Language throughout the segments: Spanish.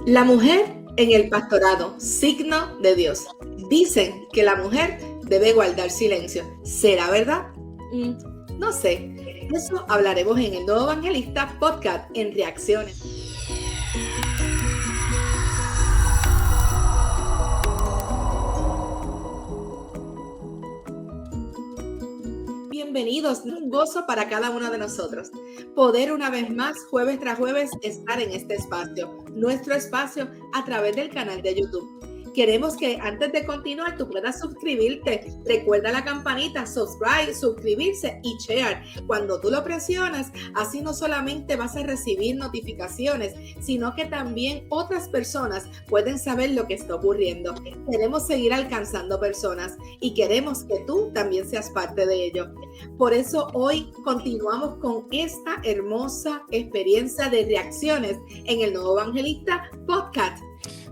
La mujer en el pastorado, signo de Dios. Dicen que la mujer debe guardar silencio. ¿Será verdad? No sé. Eso hablaremos en el Nuevo Evangelista Podcast en Reacciones. Bienvenidos, un gozo para cada uno de nosotros. Poder una vez más, jueves tras jueves, estar en este espacio, nuestro espacio a través del canal de YouTube. Queremos que antes de continuar tú puedas suscribirte. Recuerda la campanita, subscribe, suscribirse y share. Cuando tú lo presionas, así no solamente vas a recibir notificaciones, sino que también otras personas pueden saber lo que está ocurriendo. Queremos seguir alcanzando personas y queremos que tú también seas parte de ello. Por eso hoy continuamos con esta hermosa experiencia de reacciones en el Nuevo Evangelista Podcast.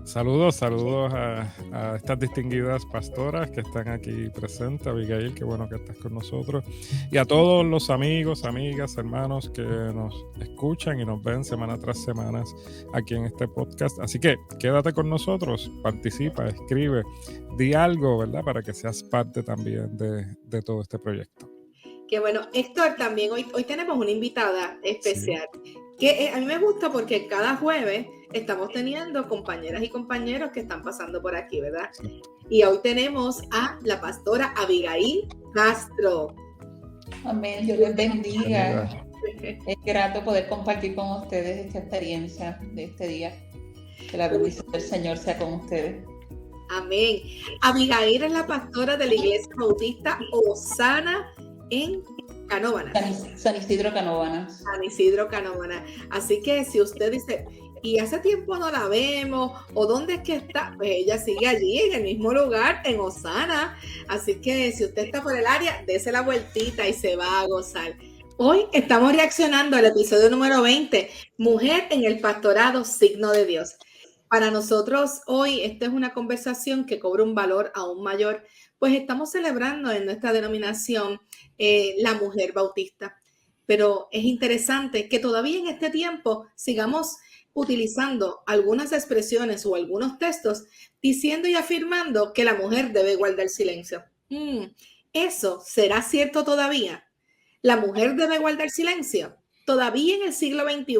Saludos a estas distinguidas pastoras que están aquí presentes. Abigail, qué bueno que estás con nosotros. Y a todos los amigos, amigas, hermanos que nos escuchan y nos ven semana tras semana aquí en este podcast. Así que quédate con nosotros, participa, escribe, di algo, ¿verdad? Para que seas parte también de todo este proyecto. Que bueno, Héctor, también hoy tenemos una invitada especial. Sí. Que a mí me gusta porque cada jueves estamos teniendo compañeras y compañeros que están pasando por aquí, ¿verdad? Sí. Y hoy tenemos a la pastora Abigail Castro. Amén, Dios les bendiga. Es grato poder compartir con ustedes esta experiencia de este día. Que la bendición del Señor sea con ustedes. Amén. Abigail es la pastora de la Iglesia Bautista Osana en Canóvanas. San Isidro Canóvanas. San Isidro Canóvanas. Así que si usted dice, y hace tiempo no la vemos, o dónde es que está, pues ella sigue allí, en el mismo lugar, en Osana. Así que si usted está por el área, dése la vueltita y se va a gozar. Hoy estamos reaccionando al episodio número 20, Mujer en el pastorado, signo de Dios. Para nosotros hoy, esta es una conversación que cobra un valor aún mayor, pues estamos celebrando en nuestra denominación la mujer bautista. Pero es interesante que todavía en este tiempo sigamos utilizando algunas expresiones o algunos textos diciendo y afirmando que la mujer debe guardar silencio. ¿Eso será cierto todavía? ¿La mujer debe guardar silencio? Todavía en el siglo XXI,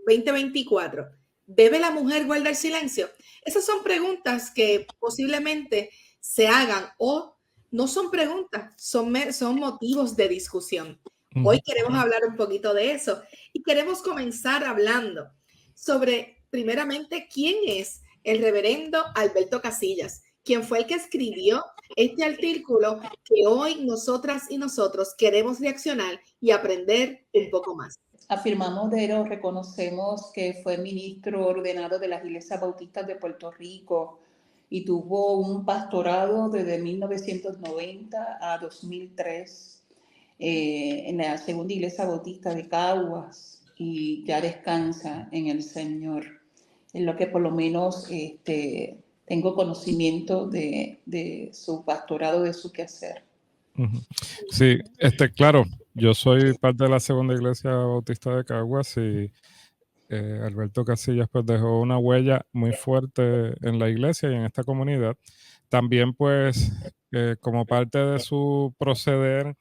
2024, ¿debe la mujer guardar silencio? Esas son preguntas que posiblemente se hagan o no son preguntas, son motivos de discusión. Hoy queremos hablar un poquito de eso y queremos comenzar hablando sobre, primeramente, quién es el reverendo Alberto Casillas, quien fue el que escribió este artículo que hoy nosotras y nosotros queremos reaccionar y aprender un poco más. Afirmamos de él o reconocemos que fue ministro ordenado de las iglesias bautistas de Puerto Rico y tuvo un pastorado desde 1990 a 2003 en la segunda iglesia bautista de Caguas y ya descansa en el Señor. En lo que por lo menos tengo conocimiento de su pastorado, de su quehacer. Sí, claro, yo soy parte de la segunda iglesia bautista de Caguas y Alberto Casillas pues dejó una huella muy fuerte en la iglesia y en esta comunidad. También pues como parte de su proceder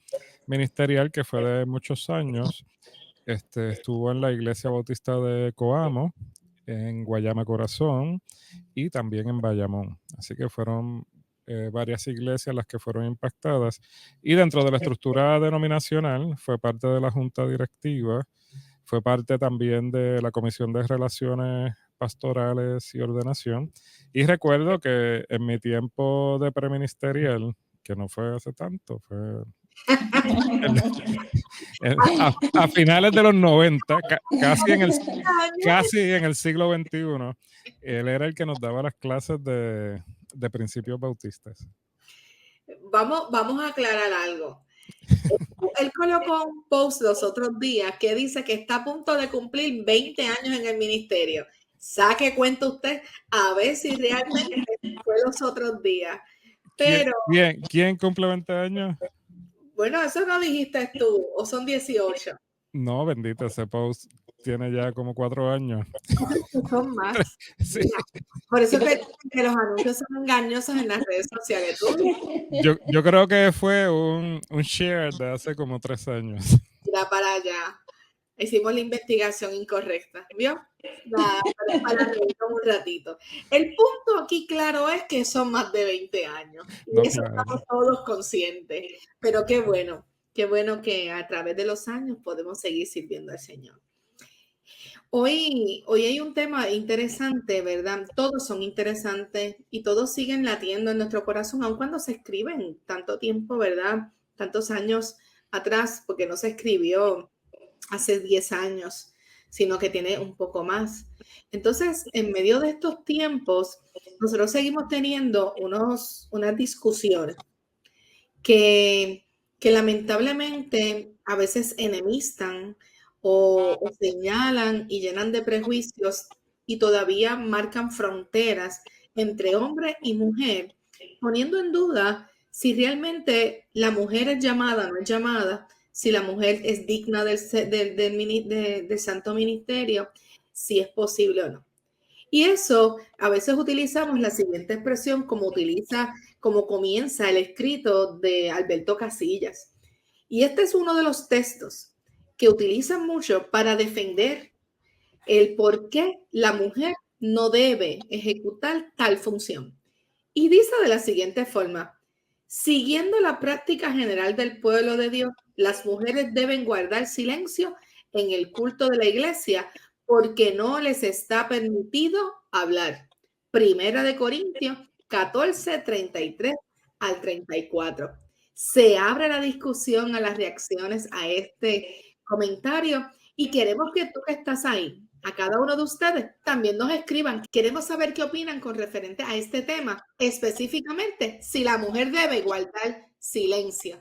ministerial que fue de muchos años, estuvo en la iglesia bautista de Coamo, en Guayama Corazón y también en Bayamón. Así que fueron varias iglesias las que fueron impactadas. Y dentro de la estructura denominacional fue parte de la junta directiva, fue parte también de la Comisión de Relaciones Pastorales y Ordenación. Y recuerdo que en mi tiempo de preministerial, que no fue hace tanto, fue a finales de los 90, casi en el siglo XXI, él era el que nos daba las clases de principios bautistas. Vamos a aclarar algo. Él colocó un post los otros días que dice que está a punto de cumplir 20 años en el ministerio. Saque cuenta usted a ver si realmente fue los otros días. Pero ¿Quién cumple 20 años? Bueno, eso no dijiste tú, o son 18. No, bendito, ese post tiene ya como 4 años. Son más. Sí. Mira, por eso que los anuncios son engañosos en las redes sociales. Yo creo que fue un share de hace como 3 años. Mira para allá. Hicimos la investigación incorrecta, ¿vio? Nada, pero es para reírnos un ratito. El punto aquí, claro, es que son más de 20 años. Y No, eso claro. estamos todos conscientes. Pero qué bueno que a través de los años podemos seguir sirviendo al Señor. Hoy hay un tema interesante, ¿verdad? Todos son interesantes y todos siguen latiendo en nuestro corazón, aun cuando se escriben tanto tiempo, ¿verdad? Tantos años atrás, porque no se escribió hace 10 años, sino que tiene un poco más. Entonces, en medio de estos tiempos, nosotros seguimos teniendo unas discusiones que lamentablemente a veces enemistan o señalan y llenan de prejuicios y todavía marcan fronteras entre hombre y mujer, poniendo en duda si realmente la mujer es llamada o no es llamada, si la mujer es digna del santo ministerio, si es posible o no. Y eso a veces utilizamos la siguiente expresión como comienza el escrito de Alberto Casillas. Y este es uno de los textos que utilizan mucho para defender el por qué la mujer no debe ejecutar tal función. Y dice de la siguiente forma: siguiendo la práctica general del pueblo de Dios, las mujeres deben guardar silencio en el culto de la iglesia porque no les está permitido hablar. Primera de Corintios 14, 33 al 34. Se abre la discusión a las reacciones a este comentario y queremos que tú que estás ahí, a cada uno de ustedes, también nos escriban. Queremos saber qué opinan con referente a este tema, específicamente si la mujer debe guardar silencio.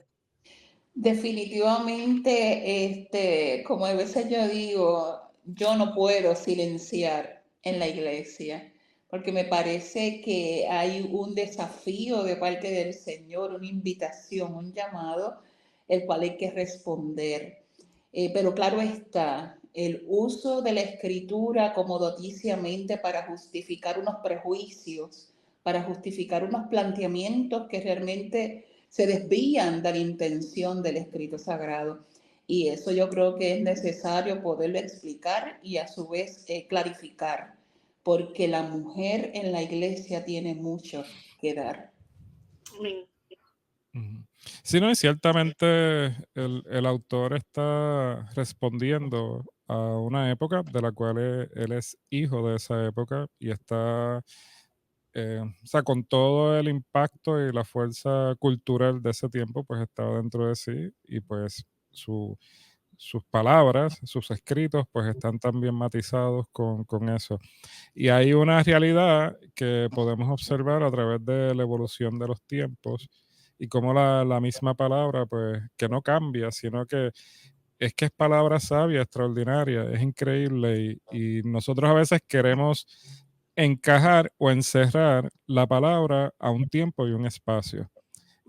Definitivamente, como a veces yo digo, yo no puedo silenciar en la iglesia, porque me parece que hay un desafío de parte del Señor, una invitación, un llamado, el cual hay que responder. Pero claro está, el uso de la escritura comodoticiamente para justificar unos prejuicios, para justificar unos planteamientos que realmente se desvían de la intención del escrito sagrado. Y eso yo creo que es necesario poderlo explicar y a su vez clarificar, porque la mujer en la iglesia tiene mucho que dar. Amén. Sí, no, y ciertamente el autor está respondiendo a una época de la cual él es hijo de esa época y está, o sea, con todo el impacto y la fuerza cultural de ese tiempo, pues estaba dentro de sí y pues sus palabras, sus escritos, pues están también matizados con eso. Y hay una realidad que podemos observar a través de la evolución de los tiempos y cómo la misma palabra, pues, que no cambia, sino que es palabra sabia, extraordinaria, es increíble y nosotros a veces queremos encajar o encerrar la palabra a un tiempo y un espacio.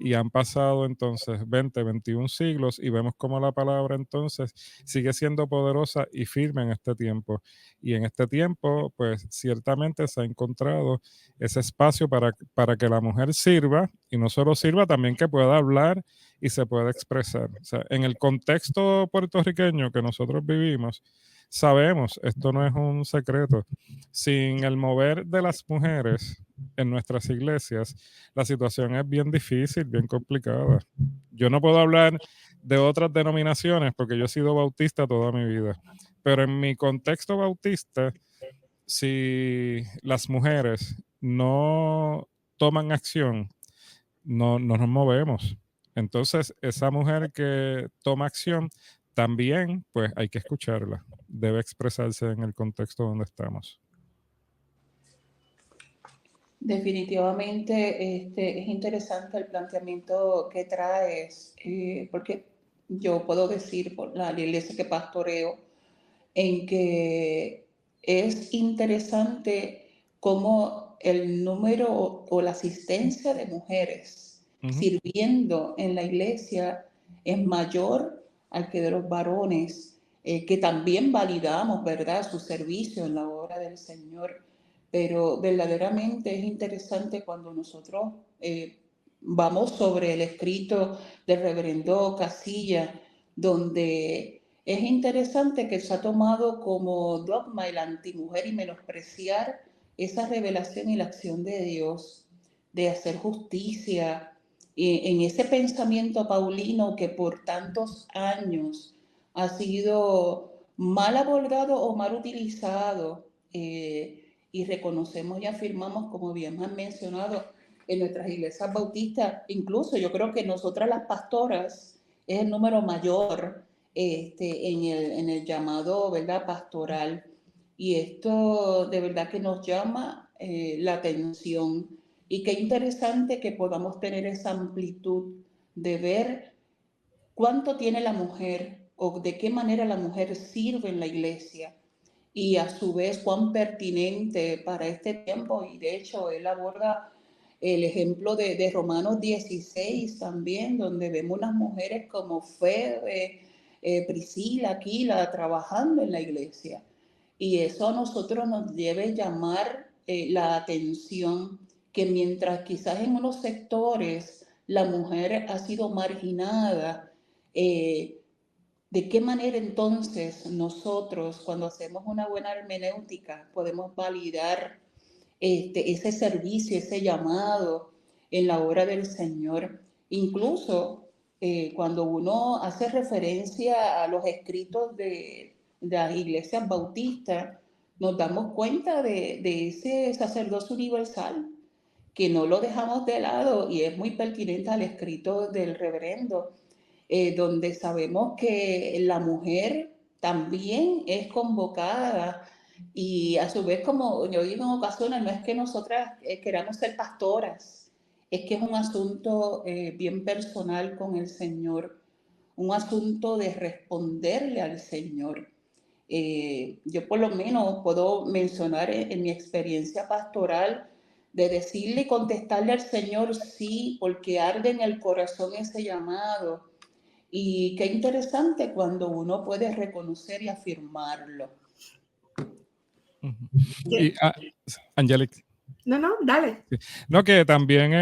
Y han pasado entonces 20, 21 siglos y vemos cómo la palabra entonces sigue siendo poderosa y firme en este tiempo. Y en este tiempo, pues ciertamente se ha encontrado ese espacio para que la mujer sirva y no solo sirva, también que pueda hablar y se pueda expresar. O sea, en el contexto puertorriqueño que nosotros vivimos, sabemos, esto no es un secreto, sin el mover de las mujeres en nuestras iglesias, la situación es bien difícil, bien complicada. Yo no puedo hablar de otras denominaciones porque yo he sido bautista toda mi vida, pero en mi contexto bautista, si las mujeres no toman acción, no nos movemos. Entonces, esa mujer que toma acción, también pues hay que escucharla, debe expresarse en el contexto donde estamos. Definitivamente es interesante el planteamiento que traes, porque yo puedo decir por la iglesia que pastoreo, en que es interesante cómo el número o la asistencia de mujeres sirviendo en la iglesia es mayor al que de los varones. que también validamos, ¿verdad?, su servicio en la obra del Señor. Pero verdaderamente es interesante cuando nosotros vamos sobre el escrito del reverendo Casilla, donde es interesante que se ha tomado como dogma el antimujer y menospreciar esa revelación y la acción de Dios, de hacer justicia, en ese pensamiento paulino que por tantos años ha sido mal abordado o mal utilizado, y reconocemos y afirmamos, como bien han mencionado, en nuestras iglesias bautistas, incluso yo creo que nosotras las pastoras es el número mayor en el llamado, ¿verdad?, pastoral. Y esto de verdad que nos llama la atención. Y qué interesante que podamos tener esa amplitud de ver cuánto tiene la mujer o de qué manera la mujer sirve en la iglesia y a su vez cuán pertinente para este tiempo. Y de hecho él aborda el ejemplo de Romanos 16 también, donde vemos unas mujeres como Febe, Priscila, Aquila, trabajando en la iglesia. Y eso a nosotros nos debe llamar la atención, que mientras quizás en unos sectores la mujer ha sido marginada, ¿de qué manera entonces nosotros, cuando hacemos una buena hermenéutica, podemos validar ese servicio, ese llamado en la obra del Señor? Incluso cuando uno hace referencia a los escritos de las iglesias bautistas, nos damos cuenta de ese sacerdocio universal, que no lo dejamos de lado y es muy pertinente al escrito del reverendo, donde sabemos que la mujer también es convocada y a su vez, como yo digo en ocasiones, no es que nosotras queramos ser pastoras, es que es un asunto bien personal con el Señor, un asunto de responderle al Señor. Yo por lo menos puedo mencionar en mi experiencia pastoral de decirle y contestarle al Señor sí, porque arde en el corazón ese llamado. Y qué interesante cuando uno puede reconocer y afirmarlo. Y Angelic. No, dale. No, que también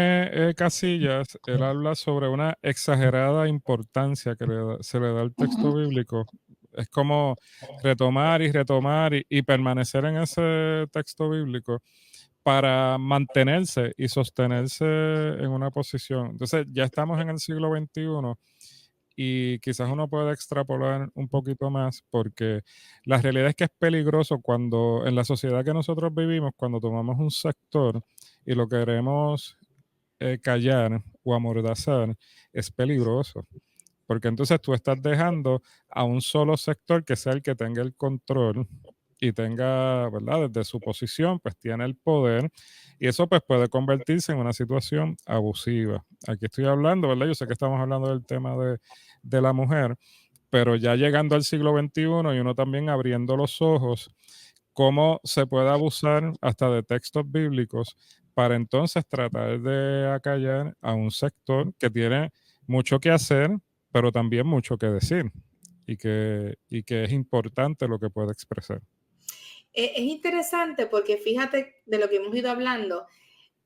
Casillas, él habla sobre una exagerada importancia que se le da al texto bíblico. Es como retomar y retomar y permanecer en ese texto bíblico para mantenerse y sostenerse en una posición. Entonces, ya estamos en el siglo XXI y quizás uno puede extrapolar un poquito más porque la realidad es que es peligroso cuando en la sociedad que nosotros vivimos, cuando tomamos un sector y lo queremos callar o amordazar, es peligroso. Porque entonces tú estás dejando a un solo sector que sea el que tenga el control y tenga, ¿verdad? Desde su posición, pues tiene el poder y eso pues puede convertirse en una situación abusiva. Aquí estoy hablando, ¿verdad? Yo sé que estamos hablando del tema de la mujer, pero ya llegando al siglo XXI y uno también abriendo los ojos, cómo se puede abusar hasta de textos bíblicos para entonces tratar de acallar a un sector que tiene mucho que hacer, pero también mucho que decir y que es importante lo que puede expresar. Es interesante porque fíjate de lo que hemos ido hablando,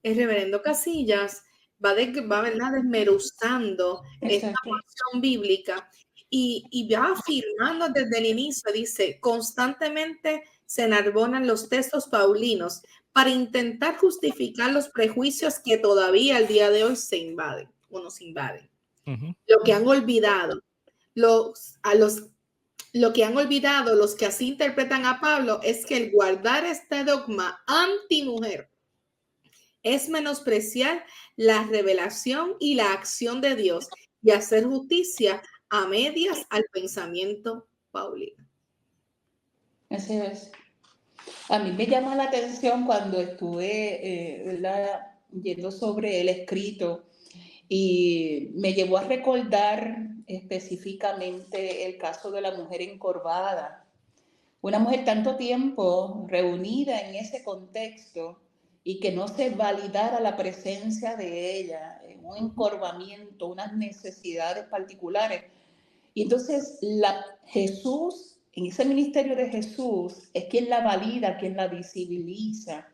el reverendo Casillas va ¿verdad?, desmeruzando esta porción bíblica y va afirmando desde el inicio, dice, constantemente se enarbonan los textos paulinos para intentar justificar los prejuicios que todavía al día de hoy se invaden o nos invaden. Lo que han olvidado, lo que han olvidado los que así interpretan a Pablo es que el guardar este dogma antimujer es menospreciar la revelación y la acción de Dios y hacer justicia a medias al pensamiento paulino. Así es. A mí me llama la atención cuando estuve yendo sobre el escrito y me llevó a recordar específicamente el caso de la mujer encorvada. Una mujer tanto tiempo reunida en ese contexto y que no se validara la presencia de ella, un encorvamiento, unas necesidades particulares. Y entonces Jesús en ese ministerio de Jesús es quien la valida, quien la visibiliza.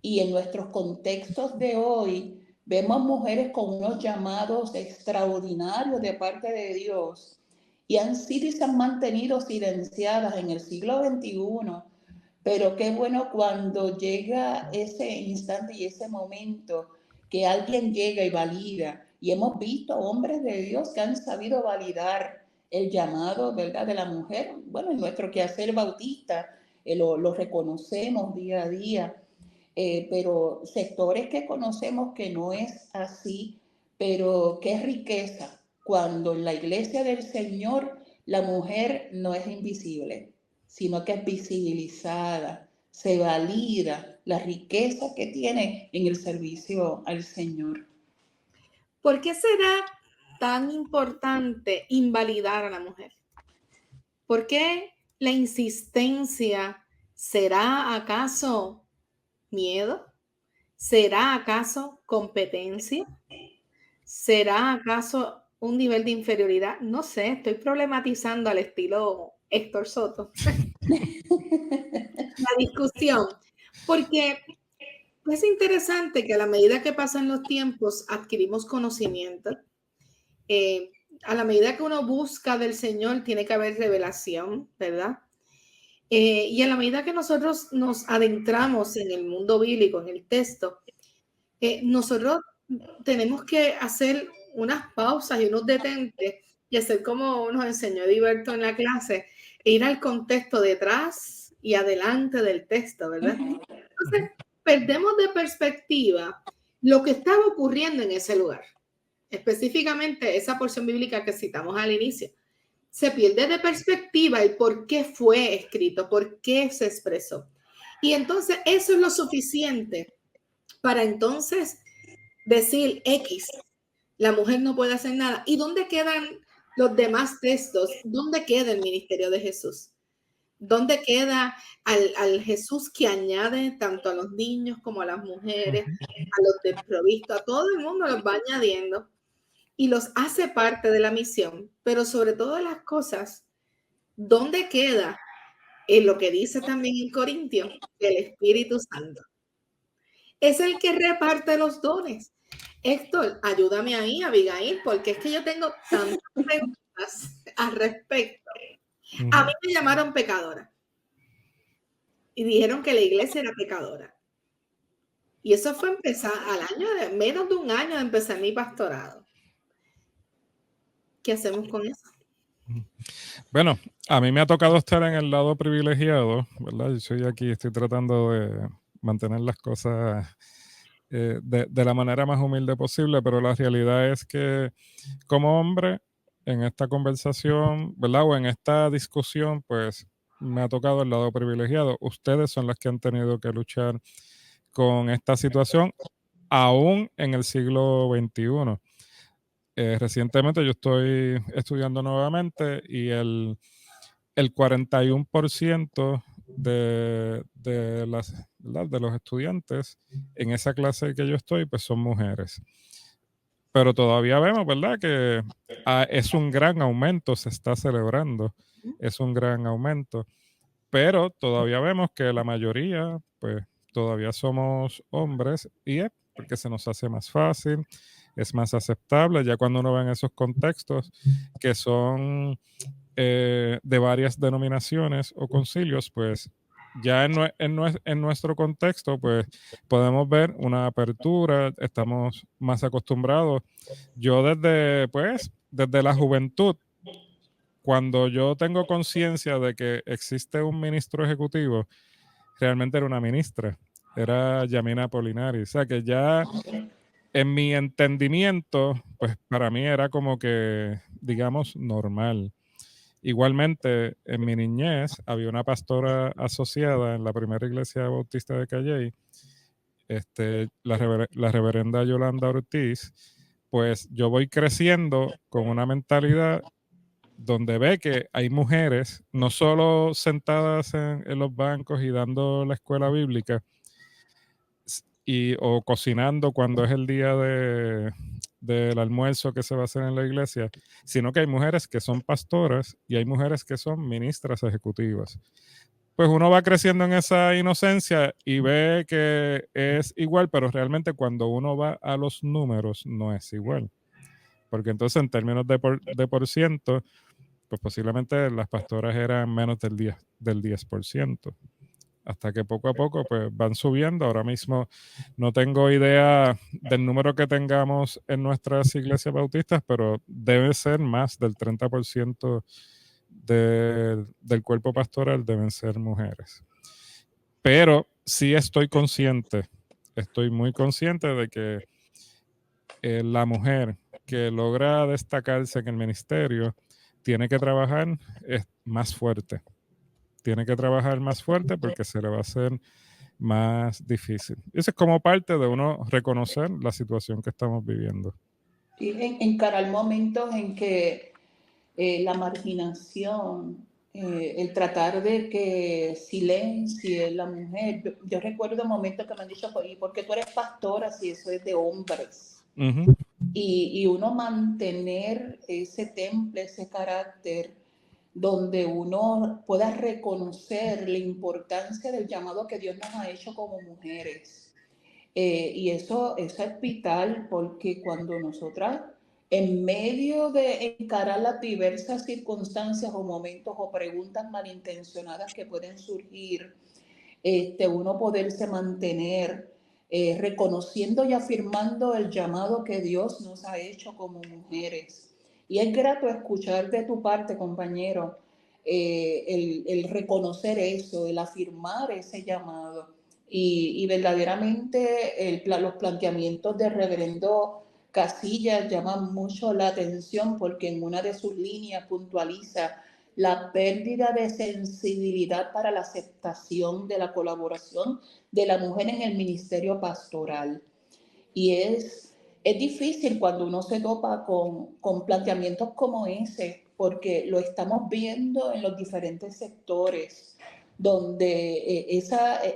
Y en nuestros contextos de hoy vemos mujeres con unos llamados extraordinarios de parte de Dios y han sido y se han mantenido silenciadas en el siglo XXI. Pero qué bueno cuando llega ese instante y ese momento que alguien llega y valida. Y hemos visto hombres de Dios que han sabido validar el llamado, ¿verdad?, de la mujer. Bueno, en nuestro quehacer bautista lo reconocemos día a día. Pero sectores que conocemos que no es así, pero qué riqueza cuando en la iglesia del Señor la mujer no es invisible, sino que es visibilizada, se valida la riqueza que tiene en el servicio al Señor. ¿Por qué será tan importante invalidar a la mujer? ¿Por qué la insistencia? ¿Será acaso miedo? ¿Será acaso competencia? ¿Será acaso un nivel de inferioridad? No sé, estoy problematizando al estilo Héctor Soto la discusión, porque es interesante que a la medida que pasan los tiempos adquirimos conocimiento. A la medida que uno busca del Señor tiene que haber revelación, ¿verdad? Y a la medida que nosotros nos adentramos en el mundo bíblico, en el texto, nosotros tenemos que hacer unas pausas y unos detentes y hacer como nos enseñó Ediberto en la clase, e ir al contexto detrás y adelante del texto, ¿verdad? Entonces, perdemos de perspectiva lo que estaba ocurriendo en ese lugar. Específicamente esa porción bíblica que citamos al inicio. Se pierde de perspectiva el por qué fue escrito, por qué se expresó. Y entonces eso es lo suficiente para entonces decir X, la mujer no puede hacer nada. ¿Y dónde quedan los demás textos? ¿Dónde queda el ministerio de Jesús? ¿Dónde queda al Jesús que añade tanto a los niños como a las mujeres, a los desprovistos, a todo el mundo los va añadiendo y los hace parte de la misión? Pero sobre todas las cosas, ¿dónde queda en lo que dice también en Corintios el Espíritu Santo? Es el que reparte los dones. Héctor, ayúdame ahí, Abigail, porque es que yo tengo tantas preguntas al respecto. A mí me llamaron pecadora y dijeron que la iglesia era pecadora. Y eso fue empezar menos de un año de empezar mi pastorado. ¿Qué hacemos con eso? Bueno, a mí me ha tocado estar en el lado privilegiado, ¿verdad? Yo soy aquí, estoy tratando de mantener las cosas de la manera más humilde posible, pero la realidad es que como hombre, en esta conversación, ¿verdad? O en esta discusión, pues me ha tocado el lado privilegiado. Ustedes son las que han tenido que luchar con esta situación, aún en el siglo XXI. Recientemente yo estoy estudiando nuevamente y el 41% de los estudiantes en esa clase que yo estoy, pues son mujeres. Pero todavía vemos, ¿verdad?, que es un gran aumento, se está celebrando, es un gran aumento. Pero todavía vemos que la mayoría, pues todavía somos hombres y es porque se nos hace más fácil, es más aceptable, ya cuando uno ve en esos contextos que son de varias denominaciones o concilios, pues ya en nuestro contexto, pues podemos ver una apertura, estamos más acostumbrados. Yo desde la juventud, cuando yo tengo conciencia de que existe un ministro ejecutivo, realmente era una ministra, era Yamina Polinari. O sea que ya en mi entendimiento, pues para mí era como que, digamos, normal. Igualmente, en mi niñez había una pastora asociada en la primera iglesia bautista de Calley, la reverenda Yolanda Ortiz. Pues yo voy creciendo con una mentalidad donde ve que hay mujeres no solo sentadas en los bancos y dando la escuela bíblica o cocinando cuando es el día de del almuerzo que se va a hacer en la iglesia, sino que hay mujeres que son pastoras y hay mujeres que son ministras ejecutivas. Pues uno va creciendo en esa inocencia y ve que es igual, pero realmente cuando uno va a los números no es igual. Porque entonces en términos de por ciento, pues posiblemente las pastoras eran menos del 10%. Hasta que poco a poco pues van subiendo. Ahora mismo no tengo idea del número que tengamos en nuestras iglesias bautistas, pero debe ser más del 30% del cuerpo pastoral deben ser mujeres. Pero sí estoy muy consciente de que la mujer que logra destacarse en el ministerio tiene que trabajar más fuerte. Tiene que trabajar más fuerte porque se le va a hacer más difícil. Eso es como parte de uno reconocer la situación que estamos viviendo. Y encarar momentos en que la marginación, el tratar de que silencie la mujer. Yo recuerdo momentos que me han dicho, ¿y por qué tú eres pastora si eso es de hombres? Uh-huh. Y uno mantener ese temple, ese carácter, donde uno pueda reconocer la importancia del llamado que Dios nos ha hecho como mujeres. Y eso es vital porque cuando nosotras, en medio de encarar las diversas circunstancias o momentos o preguntas malintencionadas que pueden surgir, uno poderse mantener reconociendo y afirmando el llamado que Dios nos ha hecho como mujeres. Y es grato escuchar de tu parte, compañero, el reconocer eso, el afirmar ese llamado. Y verdaderamente los planteamientos del reverendo Casillas llaman mucho la atención porque en una de sus líneas puntualiza la pérdida de sensibilidad para la aceptación de la colaboración de la mujer en el ministerio pastoral. Y es difícil cuando uno se topa con planteamientos como ese, porque lo estamos viendo en los diferentes sectores, donde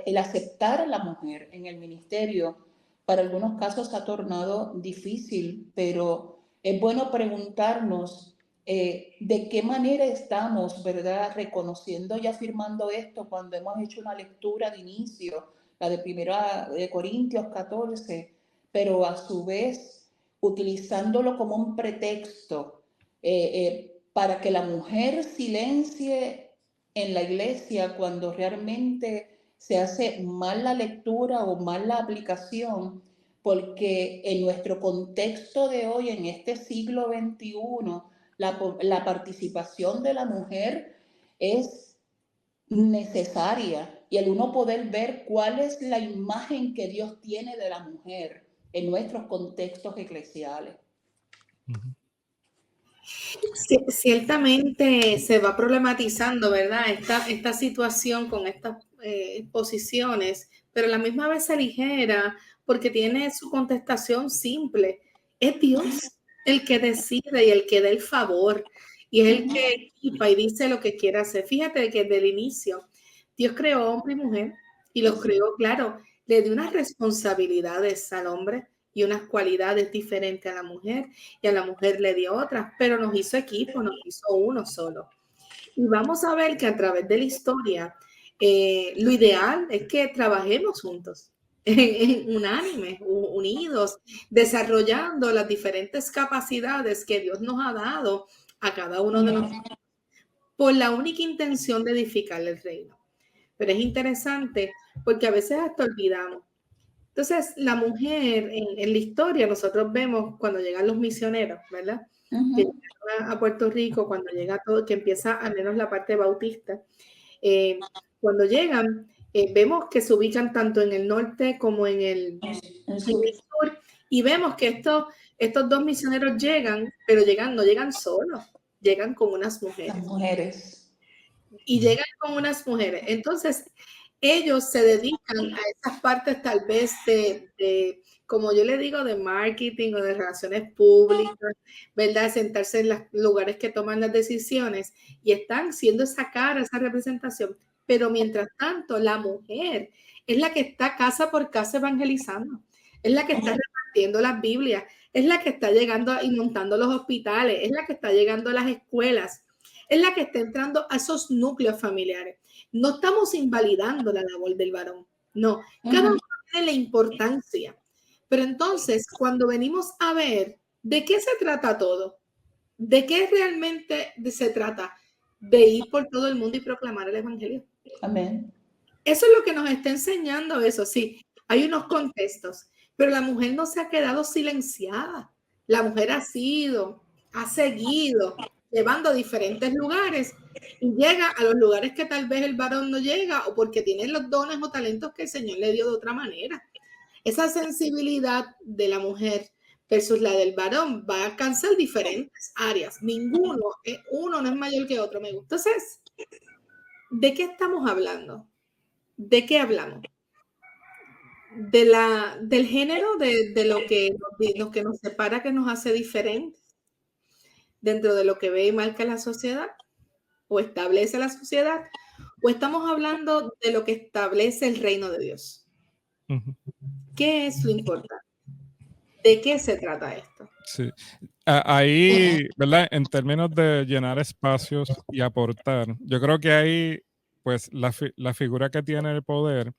el aceptar a la mujer en el ministerio, para algunos casos se ha tornado difícil, pero es bueno preguntarnos de qué manera estamos, ¿verdad?, reconociendo y afirmando esto cuando hemos hecho una lectura de inicio, la de 1 Corintios 14, pero a su vez utilizándolo como un pretexto para que la mujer silencie en la iglesia cuando realmente se hace mal la lectura o mal la aplicación, porque en nuestro contexto de hoy, en este siglo XXI, la participación de la mujer es necesaria y el uno poder ver cuál es la imagen que Dios tiene de la mujer en nuestros contextos eclesiales. Ciertamente se va problematizando, ¿verdad? Esta situación con estas posiciones, pero a la misma vez se aligera porque tiene su contestación simple. Es Dios el que decide y el que da el favor y es el que equipa y dice lo que quiere hacer. Fíjate que desde el inicio Dios creó hombre y mujer y los creó, claro, le dio unas responsabilidades al hombre y unas cualidades diferentes a la mujer, y a la mujer le dio otras, pero nos hizo equipo, nos hizo uno solo. Y vamos a ver que a través de la historia, lo ideal es que trabajemos juntos, unánimes, unidos, desarrollando las diferentes capacidades que Dios nos ha dado a cada uno de nosotros, por la única intención de edificar el reino. Pero es interesante porque a veces hasta olvidamos. Entonces, la mujer en la historia, nosotros vemos cuando llegan los misioneros, ¿verdad? Que llegan a Puerto Rico, cuando llega todo, que empieza al menos la parte bautista. Cuando llegan, vemos que se ubican tanto en el norte como en el sur. Y vemos que estos dos misioneros llegan, pero no llegan solos, llegan con unas mujeres. Las mujeres. Y llegan con unas mujeres. Entonces, ellos se dedican a esas partes tal vez de, como yo le digo, de marketing o de relaciones públicas, ¿verdad? Sentarse en los lugares que toman las decisiones y están siendo esa cara, esa representación. Pero mientras tanto, la mujer es la que está casa por casa evangelizando, es la que está repartiendo las Biblias, es la que está llegando y montando los hospitales, es la que está llegando a las escuelas, es la que está entrando a esos núcleos familiares. No estamos invalidando la labor del varón, no, cada uno tiene la importancia. Pero entonces, cuando venimos a ver de qué se trata todo, de qué realmente se trata, de ir por todo el mundo y proclamar el evangelio. Amén. Eso es lo que nos está enseñando eso, sí. Hay unos contextos, pero la mujer no se ha quedado silenciada. La mujer ha seguido llevando a diferentes lugares y llega a los lugares que tal vez el varón no llega o porque tiene los dones o talentos que el Señor le dio de otra manera. Esa sensibilidad de la mujer versus la del varón va a alcanzar diferentes áreas. Uno no es mayor que otro, me gusta. Entonces, ¿de qué estamos hablando? ¿De qué hablamos? Del género, de lo que nos separa, que nos hace diferentes dentro de lo que ve y marca la sociedad o establece la sociedad, o estamos hablando de lo que establece el reino de Dios. ¿Qué es lo importante? ¿De qué se trata esto? Sí. Ahí, ¿verdad? En términos de llenar espacios y aportar, yo creo que ahí, pues, la figura que tiene el poder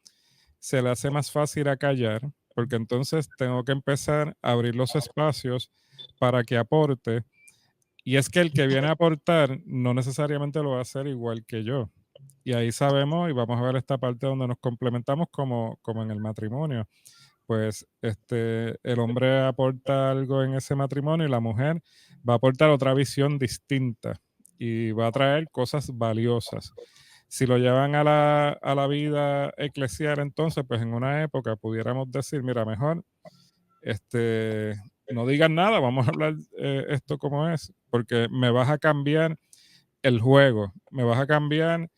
se le hace más fácil acallar, porque entonces tengo que empezar a abrir los espacios para que aporte. Y es que el que viene a aportar no necesariamente lo va a hacer igual que yo. Y ahí sabemos, y vamos a ver esta parte donde nos complementamos como en el matrimonio. Pues el hombre aporta algo en ese matrimonio y la mujer va a aportar otra visión distinta y va a traer cosas valiosas. Si lo llevan a la vida eclesial, entonces, pues en una época pudiéramos decir, mira, mejor no digas nada, vamos a hablar esto como es, porque me vas a cambiar el juego, me vas a cambiar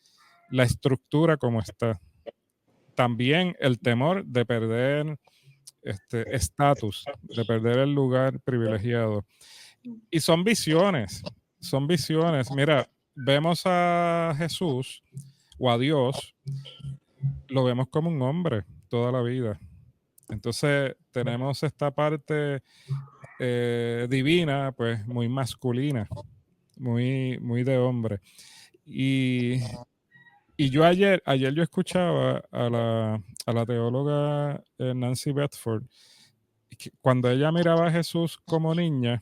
la estructura como está. También el temor de perder estatus, de perder el lugar privilegiado. Y son visiones. Mira, vemos a Jesús o a Dios, lo vemos como un hombre toda la vida. Entonces tenemos esta parte divina, pues muy masculina, muy de hombre. Y yo ayer yo escuchaba a la teóloga Nancy Bedford, que cuando ella miraba a Jesús como niña,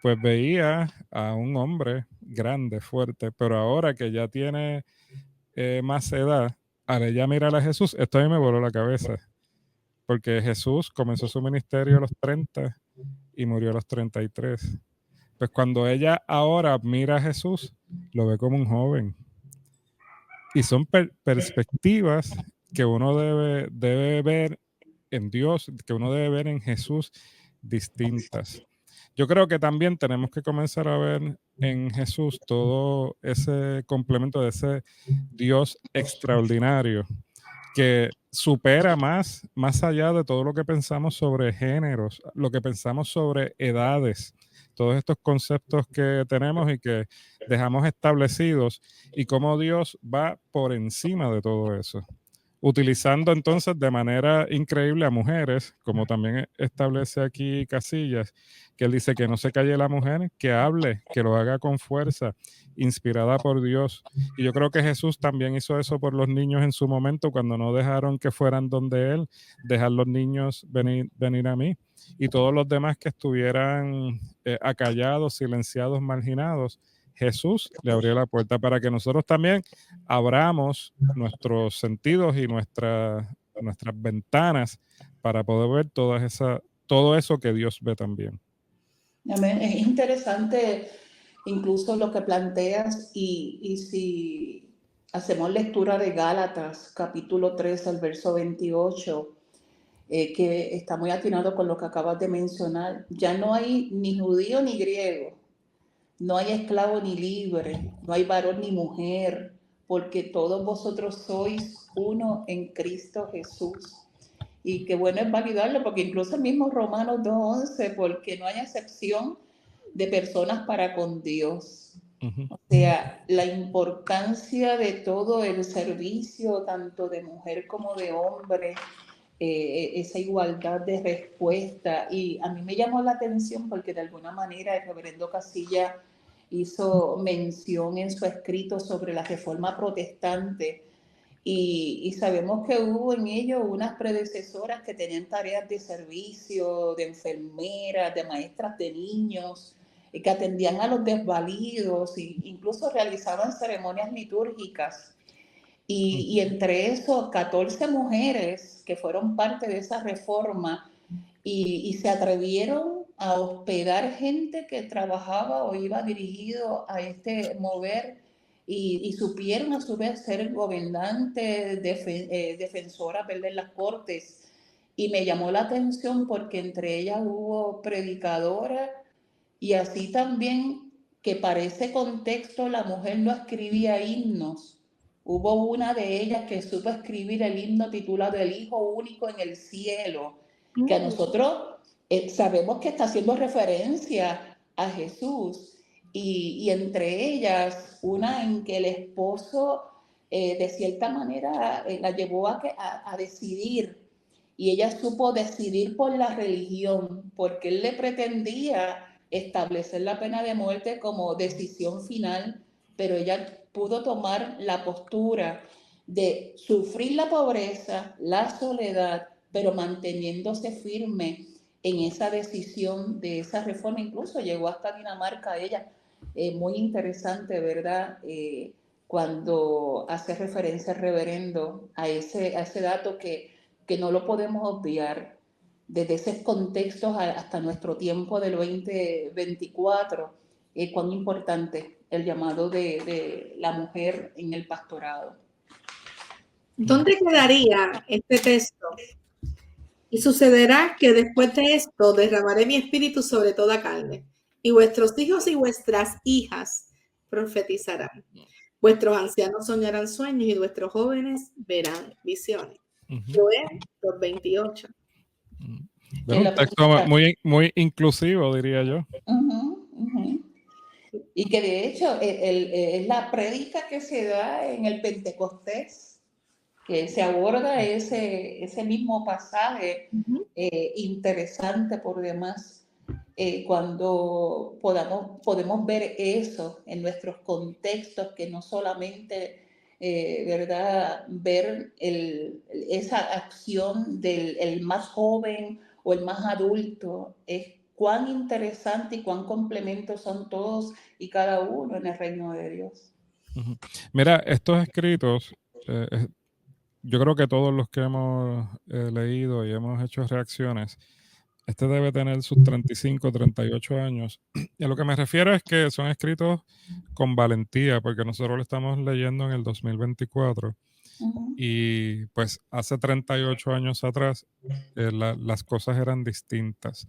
pues veía a un hombre grande, fuerte, pero ahora que ya tiene más edad, al ella mirar a Jesús, esto a mí me voló la cabeza, porque Jesús comenzó su ministerio a los 30 y murió a los 33. Pues cuando ella ahora mira a Jesús, lo ve como un joven. Y son perspectivas que uno debe ver en Dios, que uno debe ver en Jesús distintas. Yo creo que también tenemos que comenzar a ver en Jesús todo ese complemento de ese Dios extraordinario que supera más allá de todo lo que pensamos sobre géneros, lo que pensamos sobre edades, todos estos conceptos que tenemos y que dejamos establecidos, y cómo Dios va por encima de todo eso, utilizando entonces de manera increíble a mujeres, como también establece aquí Casillas, que él dice que no se calle la mujer, que hable, que lo haga con fuerza, inspirada por Dios. Y yo creo que Jesús también hizo eso por los niños en su momento, cuando no dejaron que fueran donde él, dejar los niños venir a mí. Y todos los demás que estuvieran acallados, silenciados, marginados, Jesús le abrió la puerta para que nosotros también abramos nuestros sentidos y nuestras ventanas para poder ver todo eso que Dios ve también. Amén. Es interesante incluso lo que planteas y si hacemos lectura de Gálatas, capítulo 3, al verso 28, que está muy atinado con lo que acabas de mencionar. Ya no hay ni judío ni griego, no hay esclavo ni libre, no hay varón ni mujer, porque todos vosotros sois uno en Cristo Jesús. Y qué bueno es validarlo, porque incluso el mismo Romanos 2:11, porque no hay excepción de personas para con Dios. O sea, la importancia de todo el servicio, tanto de mujer como de hombre, esa igualdad de respuesta. Y a mí me llamó la atención porque de alguna manera el reverendo Casilla hizo mención en su escrito sobre la reforma protestante y sabemos que hubo en ello unas predecesoras que tenían tareas de servicio, de enfermeras, de maestras de niños, que atendían a los desvalidos e incluso realizaban ceremonias litúrgicas. Y entre esos 14 mujeres que fueron parte de esa reforma y se atrevieron a hospedar gente que trabajaba o iba dirigido a este mover y supieron a su vez ser gobernantes, defensoras en las cortes. Y me llamó la atención porque entre ellas hubo predicadoras y así también que para ese contexto la mujer no escribía himnos. Hubo una de ellas que supo escribir el himno titulado El Hijo Único en el Cielo, que a nosotros sabemos que está haciendo referencia a Jesús. Y entre ellas, una en que el esposo de cierta manera la llevó a decidir. Y ella supo decidir por la religión, porque él le pretendía establecer la pena de muerte como decisión final, pero ella pudo tomar la postura de sufrir la pobreza, la soledad, pero manteniéndose firme en esa decisión de esa reforma. Incluso llegó hasta Dinamarca ella. Muy interesante, ¿verdad? Cuando hace referencia el reverendo a ese dato que no lo podemos obviar desde esos contextos hasta nuestro tiempo del 2024, cuán importante el llamado de la mujer en el pastorado. ¿Dónde quedaría este texto? Y sucederá que después de esto derramaré mi espíritu sobre toda carne, y vuestros hijos y vuestras hijas profetizarán. Vuestros ancianos soñarán sueños y vuestros jóvenes verán visiones. Joel 2:28. Es un texto muy inclusivo, diría yo. Y que de hecho es la prédica que se da en el Pentecostés, que se aborda ese mismo pasaje interesante por demás, cuando podemos ver eso en nuestros contextos, que no solamente, ¿verdad?, ver esa acción del más joven o el más adulto, es cuán interesante y cuán complementos son todos y cada uno en el reino de Dios. Mira, estos escritos, yo creo que todos los que hemos leído y hemos hecho reacciones, este debe tener sus 35, 38 años. Y a lo que me refiero es que son escritos con valentía, porque nosotros lo estamos leyendo en el 2024. Y pues hace 38 años atrás las cosas eran distintas.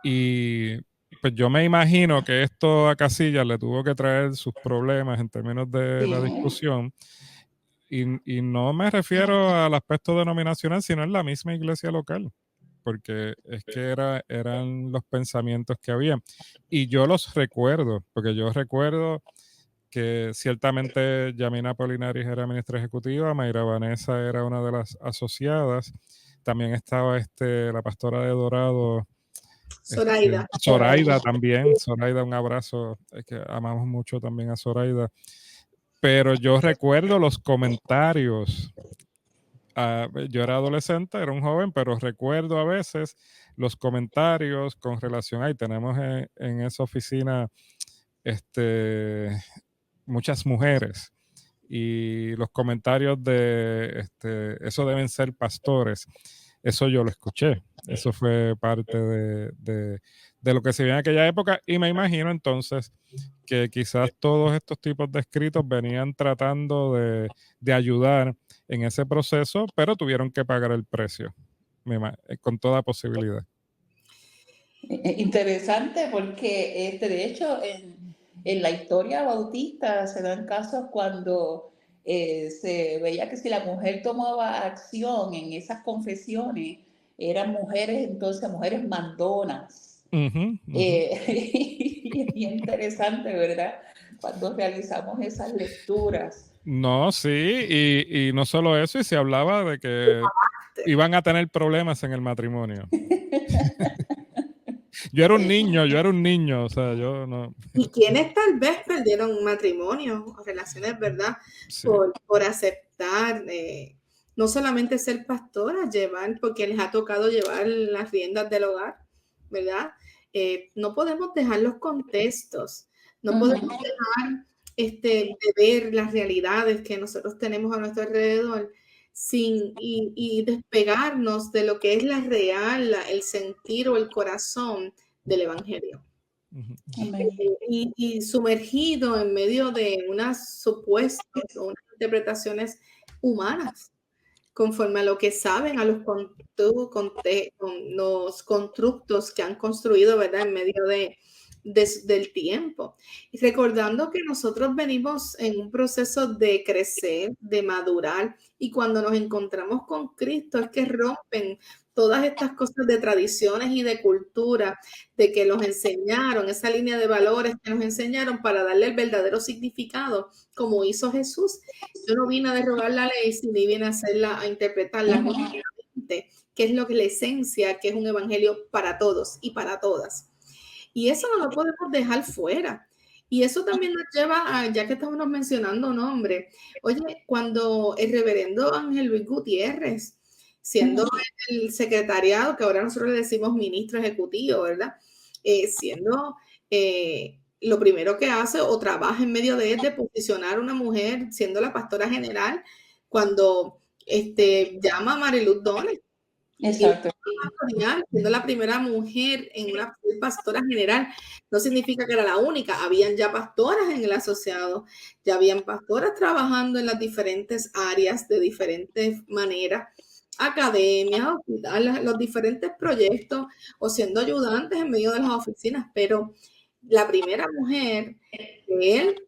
Y pues yo me imagino que esto a Casillas le tuvo que traer sus problemas en términos de la discusión. Y no me refiero al aspecto denominacional, sino en la misma iglesia local, porque es que eran los pensamientos que había. Y yo los recuerdo, porque yo recuerdo que ciertamente Yamina Apolinaris era ministra ejecutiva, Mayra Vanessa era una de las asociadas, también estaba la pastora de Dorado, Zoraida. Zoraida también, Zoraida, un abrazo, es que amamos mucho también a Zoraida. Pero yo recuerdo los comentarios. Yo era adolescente, era un joven, pero recuerdo a veces los comentarios con relación a, tenemos en esa oficina muchas mujeres, y los comentarios de eso deben ser pastores. Eso yo lo escuché. Eso fue parte de lo que se vio en aquella época, y me imagino entonces que quizás todos estos tipos de escritos venían tratando de ayudar en ese proceso, pero tuvieron que pagar el precio, con toda posibilidad. Interesante porque, de hecho, en la historia bautista se dan casos cuando se veía que si la mujer tomaba acción en esas confesiones, eran mujeres, entonces mujeres mandonas. Y es interesante, ¿verdad?, cuando realizamos esas lecturas. No, sí, y no solo eso, y se hablaba de que iban a tener problemas en el matrimonio. Yo era un niño, o sea, yo no. Y quienes tal vez perdieron un matrimonio o relaciones, ¿verdad? Sí. Por aceptar, no solamente ser pastoras, porque les ha tocado llevar las riendas del hogar, ¿verdad? No podemos dejar los contextos, no podemos dejar de ver las realidades que nosotros tenemos a nuestro alrededor y despegarnos de lo que es la real, el sentir o el corazón del Evangelio. Y sumergido en medio de unas supuestas o unas interpretaciones humanas, conforme a lo que saben, a los constructos que han construido, ¿verdad? En medio del tiempo. Y recordando que nosotros venimos en un proceso de crecer, de madurar, y cuando nos encontramos con Cristo es que rompen todas estas cosas de tradiciones y de cultura, de que nos enseñaron, esa línea de valores que nos enseñaron para darle el verdadero significado, como hizo Jesús. Yo no vine a derrogar la ley, sino vine a interpretarla correctamente, que es lo que la esencia, que es un evangelio para todos y para todas. Y eso no lo podemos dejar fuera. Y eso también nos lleva a, ya que estamos mencionando nombres, oye, cuando el reverendo Ángel Luis Gutiérrez, siendo el secretariado, que ahora nosotros le decimos ministro ejecutivo, ¿verdad? Siendo lo primero que hace o trabaja en medio de posicionar a una mujer, siendo la pastora general, cuando llama a Mariluz Donner. Exacto. Siendo la primera mujer en una pastora general, no significa que era la única, habían ya pastoras en el asociado, ya habían pastoras trabajando en las diferentes áreas de diferentes maneras, academias, hospitales, los diferentes proyectos o siendo ayudantes en medio de las oficinas, pero la primera mujer que él,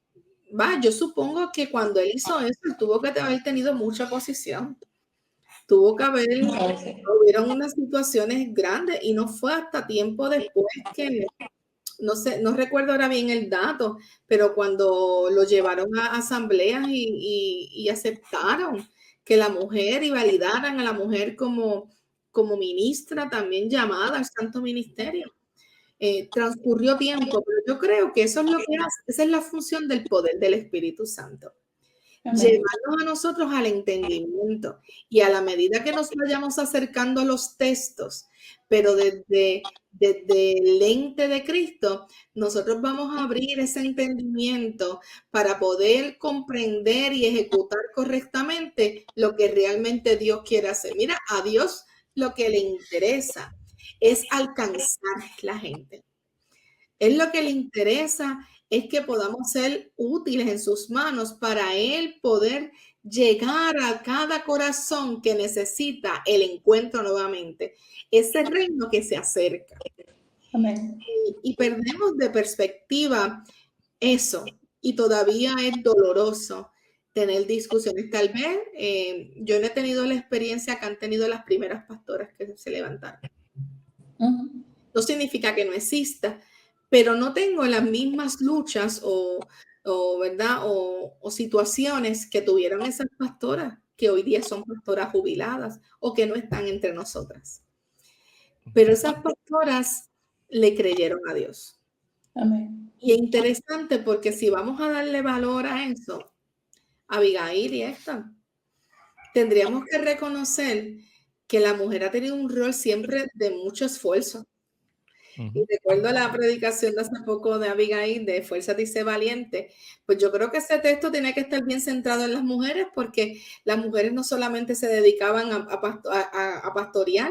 yo supongo que cuando él hizo eso, él tuvo que haber tenido mucha posición. Tuvo que hubieron unas situaciones grandes y no fue hasta tiempo después que, no sé, no recuerdo ahora bien el dato, pero cuando lo llevaron a asambleas y aceptaron que la mujer y validaran a la mujer como ministra también llamada al santo ministerio. Transcurrió tiempo, pero yo creo que eso es lo que hace, esa es la función del poder del Espíritu Santo. Llevarnos a nosotros al entendimiento y a la medida que nos vayamos acercando a los textos, pero desde el lente de Cristo, nosotros vamos a abrir ese entendimiento para poder comprender y ejecutar correctamente lo que realmente Dios quiere hacer. Mira, a Dios lo que le interesa es alcanzar la gente. Es lo que le interesa es que podamos ser útiles en sus manos para Él poder llegar a cada corazón que necesita el encuentro nuevamente. Ese reino que se acerca. Amén. Y perdemos de perspectiva eso. Y todavía es doloroso tener discusiones. Tal vez yo no he tenido la experiencia que han tenido las primeras pastoras que se levantaron. No significa que no exista, pero no tengo las mismas luchas ¿verdad? O situaciones que tuvieron esas pastoras que hoy día son pastoras jubiladas o que no están entre nosotras. Pero esas pastoras le creyeron a Dios. Amén. Y es interesante porque si vamos a darle valor a eso, Abigail y esta, tendríamos que reconocer que la mujer ha tenido un rol siempre de mucho esfuerzo. Y recuerdo la predicación de hace poco de Abigail, de Fuerza dice valiente, pues yo creo que ese texto tiene que estar bien centrado en las mujeres, porque las mujeres no solamente se dedicaban a pastorear,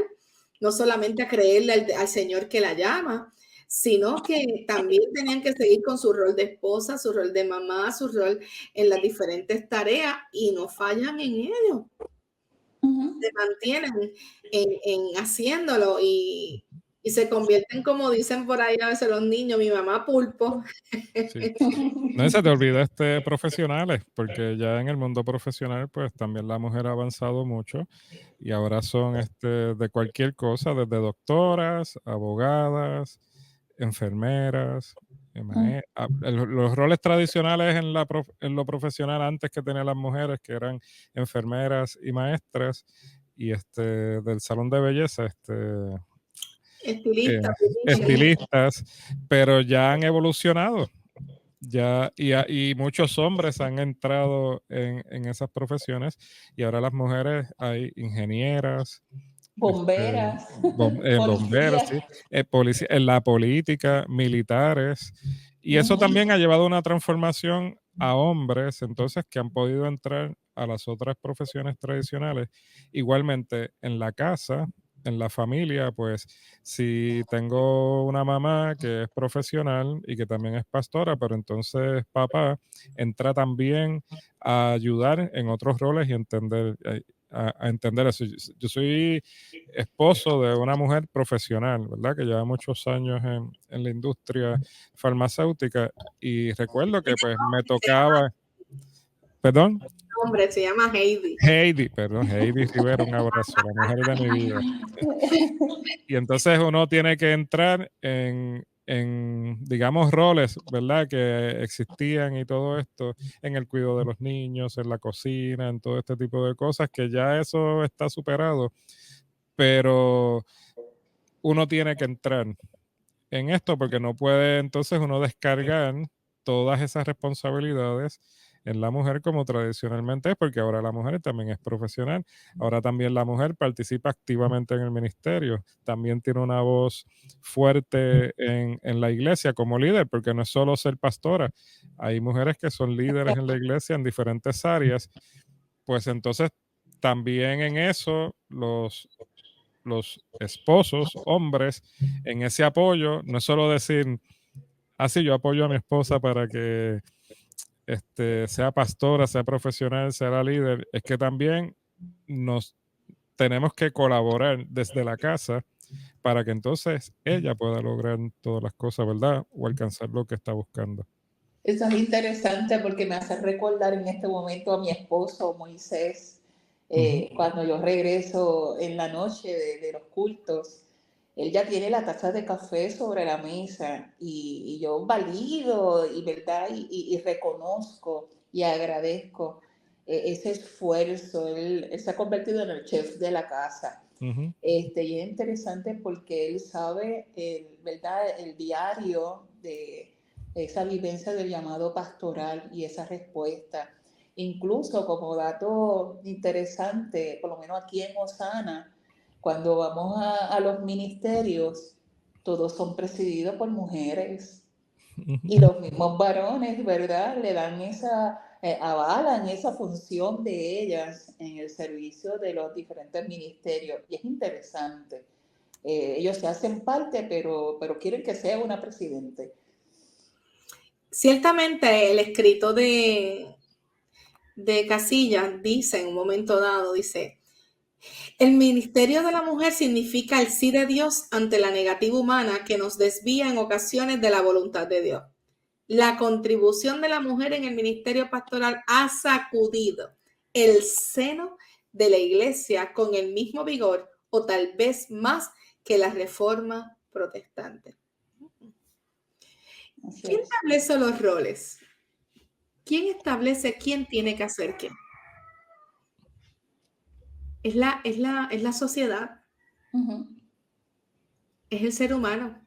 no solamente a creerle al Señor que la llama, sino que también tenían que seguir con su rol de esposa, su rol de mamá, su rol en las diferentes tareas, y no fallan en ello. Se mantienen en haciéndolo y se convierten, como dicen por ahí a veces los niños, mi mamá pulpo. Sí. No se te olvida profesionales, porque ya en el mundo profesional pues también la mujer ha avanzado mucho y ahora son de cualquier cosa, desde doctoras, abogadas, enfermeras, los roles tradicionales en lo profesional antes que tenían las mujeres, que eran enfermeras y maestras, y del salón de belleza, Estilista, estilistas, pero ya han evolucionado. Ya, y muchos hombres han entrado en esas profesiones, y ahora las mujeres hay ingenieras, Bomberas, bomberos, policías. sí, en la política, militares, y eso también ha llevado a una transformación a hombres, entonces, que han podido entrar a las otras profesiones tradicionales. Igualmente, en la casa, en la familia, pues si tengo una mamá que es profesional y que también es pastora, pero entonces papá entra también a ayudar en otros roles y entender, a entender eso. Yo soy esposo de una mujer profesional, ¿verdad? Que lleva muchos años en la industria farmacéutica, y recuerdo que pues me tocaba, perdón. Hombre, se llama Heidi. Heidi Rivera, un abrazo, la mujer de mi vida. Y entonces uno tiene que entrar digamos, roles, ¿verdad? Que existían y todo esto, en el cuidado de los niños, en la cocina, en todo este tipo de cosas, que ya eso está superado, pero uno tiene que entrar en esto porque no puede entonces uno descargar todas esas responsabilidades en la mujer como tradicionalmente es, porque ahora la mujer también es profesional, ahora también la mujer participa activamente en el ministerio, también tiene una voz fuerte en la iglesia como líder, porque no es solo ser pastora, hay mujeres que son líderes en la iglesia en diferentes áreas, pues entonces también en eso los esposos, hombres, en ese apoyo, no es solo decir, así yo apoyo a mi esposa para que sea pastora, sea profesional, sea la líder, es que también nos tenemos que colaborar desde la casa para que entonces ella pueda lograr todas las cosas, ¿verdad? O alcanzar lo que está buscando. Eso es interesante porque me hace recordar en este momento a mi esposo Moisés, cuando yo regreso en la noche de los cultos. Él ya tiene la taza de café sobre la mesa y yo valido y, ¿verdad? Y reconozco y agradezco ese esfuerzo. Él se ha convertido en el chef de la casa. Y es interesante porque él sabe, ¿verdad? El diario de esa vivencia del llamado pastoral y esa respuesta. Incluso como dato interesante, por lo menos aquí en Osana, cuando vamos a los ministerios, todos son presididos por mujeres. Y los mismos varones, ¿verdad? Le dan avalan esa función de ellas en el servicio de los diferentes ministerios. Y es interesante. Ellos se hacen parte, pero quieren que sea una presidente. Ciertamente el escrito de Casillas dice en un momento dado, dice, el ministerio de la mujer significa el sí de Dios ante la negativa humana que nos desvía en ocasiones de la voluntad de Dios. La contribución de la mujer en el ministerio pastoral ha sacudido el seno de la iglesia con el mismo vigor o tal vez más que la reforma protestante. ¿Quién establece los roles? ¿Quién establece quién tiene que hacer qué? Es la sociedad. Es el ser humano.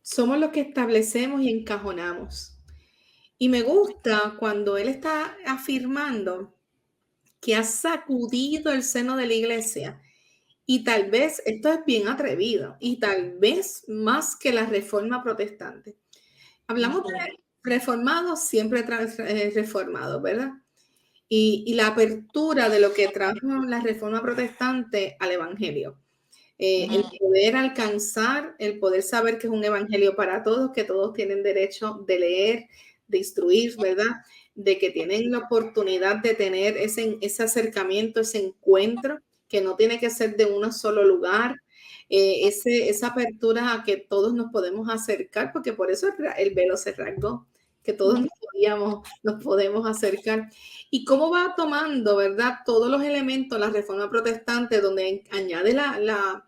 Somos los que establecemos y encajonamos. Y me gusta cuando él está afirmando que ha sacudido el seno de la iglesia. Y tal vez, esto es bien atrevido, y tal vez más que la reforma protestante. Hablamos de reformados, siempre reformados, ¿verdad? Y la apertura de lo que trajo la reforma protestante al evangelio. El poder alcanzar, el poder saber que es un evangelio para todos, que todos tienen derecho de leer, de instruir, ¿verdad? De que tienen la oportunidad de tener ese acercamiento, ese encuentro, que no tiene que ser de un solo lugar, esa apertura a que todos nos podemos acercar, porque por eso el velo se rasgó, que todos nos podemos acercar. Y cómo va tomando, ¿verdad? Todos los elementos, la reforma protestante, donde añade la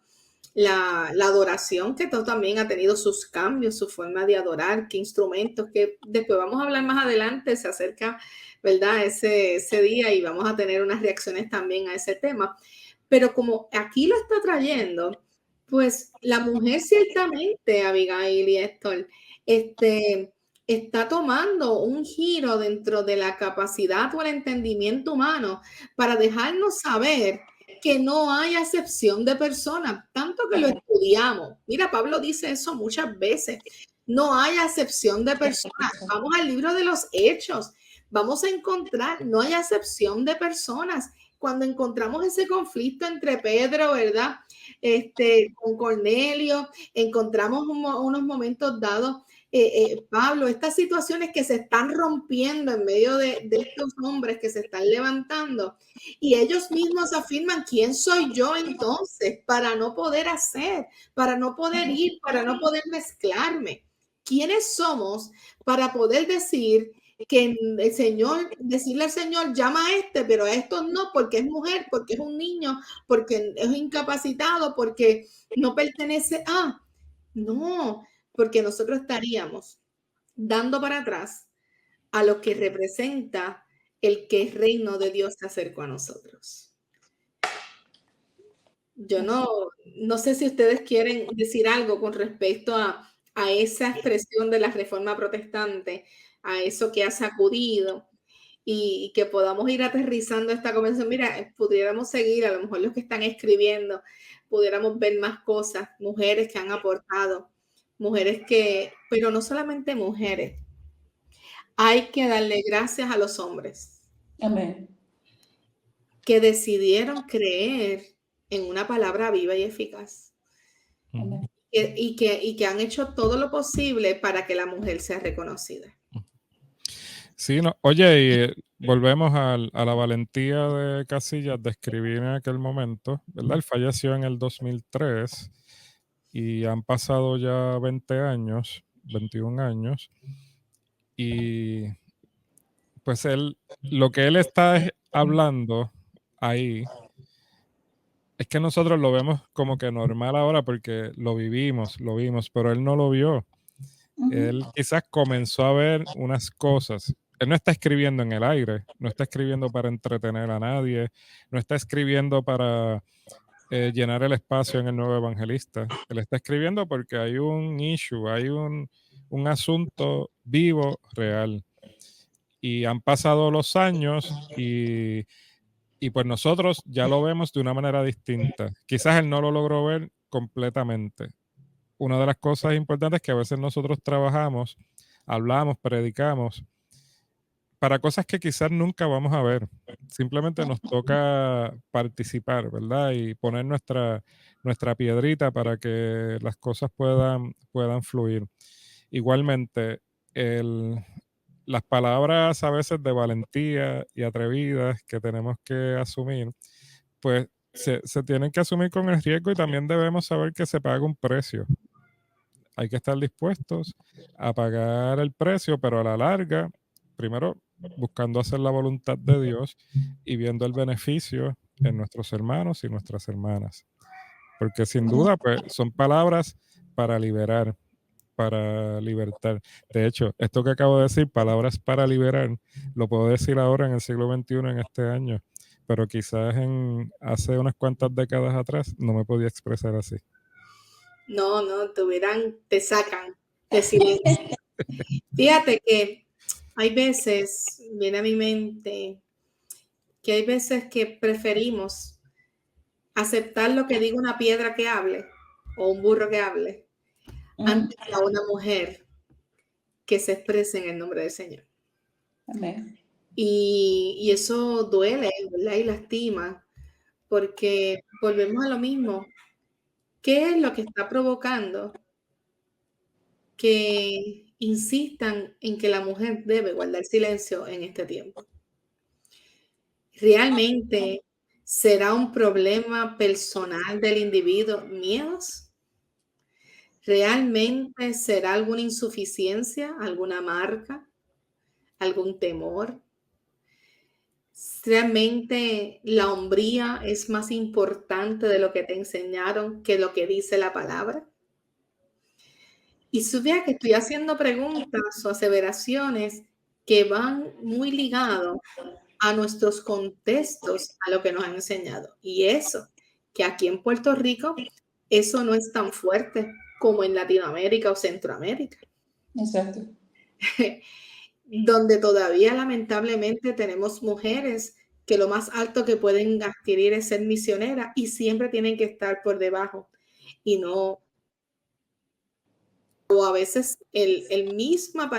la adoración, que todo también ha tenido sus cambios, su forma de adorar, qué instrumentos, que después vamos a hablar más adelante, se acerca, ¿verdad? Ese día y vamos a tener unas reacciones también a ese tema. Pero como aquí lo está trayendo, pues la mujer ciertamente, Abigail y Héctor, está tomando un giro dentro de la capacidad o el entendimiento humano para dejarnos saber que no hay acepción de personas, tanto que lo estudiamos. Mira, Pablo dice eso muchas veces. No hay acepción de personas. Vamos al libro de los Hechos. Vamos a encontrar, no hay acepción de personas. Cuando encontramos ese conflicto entre Pedro, ¿verdad? Con Cornelio, encontramos unos momentos dados, Pablo, estas situaciones que se están rompiendo en medio de estos hombres que se están levantando, y ellos mismos afirman, ¿quién soy yo entonces para no poder hacer, para no poder ir, para no poder mezclarme? ¿Quiénes somos para poder decir que el Señor, decirle al Señor, llama a pero a estos no, porque es mujer, porque es un niño, porque es incapacitado, porque no pertenece a? No, porque nosotros estaríamos dando para atrás a lo que representa el que el reino de Dios se acercó a nosotros. Yo no sé si ustedes quieren decir algo con respecto a esa expresión de la reforma protestante, a eso que ha sacudido, y que podamos ir aterrizando esta conversación. Mira, pudiéramos seguir, a lo mejor los que están escribiendo, pudiéramos ver más cosas, mujeres que han aportado, mujeres que, pero no solamente mujeres, hay que darle gracias a los hombres. Amén. Que decidieron creer en una palabra viva y eficaz. Amén. Y que han hecho todo lo posible para que la mujer sea reconocida. Sí, no. Oye, y volvemos a la valentía de Casillas de escribir en aquel momento, ¿verdad? Él falleció en el 2003 y han pasado ya 20 años, 21 años, y pues lo que él está hablando ahí es que nosotros lo vemos como que normal ahora porque lo vimos, pero él no lo vio. Él quizás comenzó a ver unas cosas. Él no está escribiendo en el aire, no está escribiendo para entretener a nadie, no está escribiendo para llenar el espacio en el nuevo evangelista. Él está escribiendo porque hay un issue, hay un asunto vivo, real. Y han pasado los años y pues nosotros ya lo vemos de una manera distinta. Quizás él no lo logró ver completamente. Una de las cosas importantes es que a veces nosotros trabajamos, hablamos, predicamos para cosas que quizás nunca vamos a ver. Simplemente nos toca participar, ¿verdad? Y poner nuestra piedrita para que las cosas puedan fluir. Igualmente, las palabras a veces de valentía y atrevidas que tenemos que asumir, pues se tienen que asumir con el riesgo y también debemos saber que se paga un precio. Hay que estar dispuestos a pagar el precio, pero a la larga, primero buscando hacer la voluntad de Dios y viendo el beneficio en nuestros hermanos y nuestras hermanas. Porque sin duda, pues son palabras para liberar, para libertar. De hecho, esto que acabo de decir, palabras para liberar, lo puedo decir ahora en el siglo XXI, en este año, pero quizás hace unas cuantas décadas atrás no me podía expresar así. No, te sacan de silencio. Fíjate que hay veces, viene a mi mente, que hay veces que preferimos aceptar lo que diga una piedra que hable o un burro que hable antes que a una mujer que se exprese en el nombre del Señor. Amén. Y eso duele, ¿verdad? Y lastima, porque volvemos a lo mismo. ¿Qué es lo que está provocando que insistan en que la mujer debe guardar silencio en este tiempo? ¿Realmente será un problema personal del individuo? ¿Miedos? ¿Realmente será alguna insuficiencia, alguna marca, algún temor? Realmente la hombría es más importante de lo que te enseñaron que lo que dice la palabra. Y supiera que estoy haciendo preguntas o aseveraciones que van muy ligados a nuestros contextos, a lo que nos han enseñado. Y eso, que aquí en Puerto Rico, eso no es tan fuerte como en Latinoamérica o Centroamérica, Exacto. donde todavía lamentablemente tenemos mujeres que lo más alto que pueden adquirir es ser misionera y siempre tienen que estar por debajo y no, o a veces el misma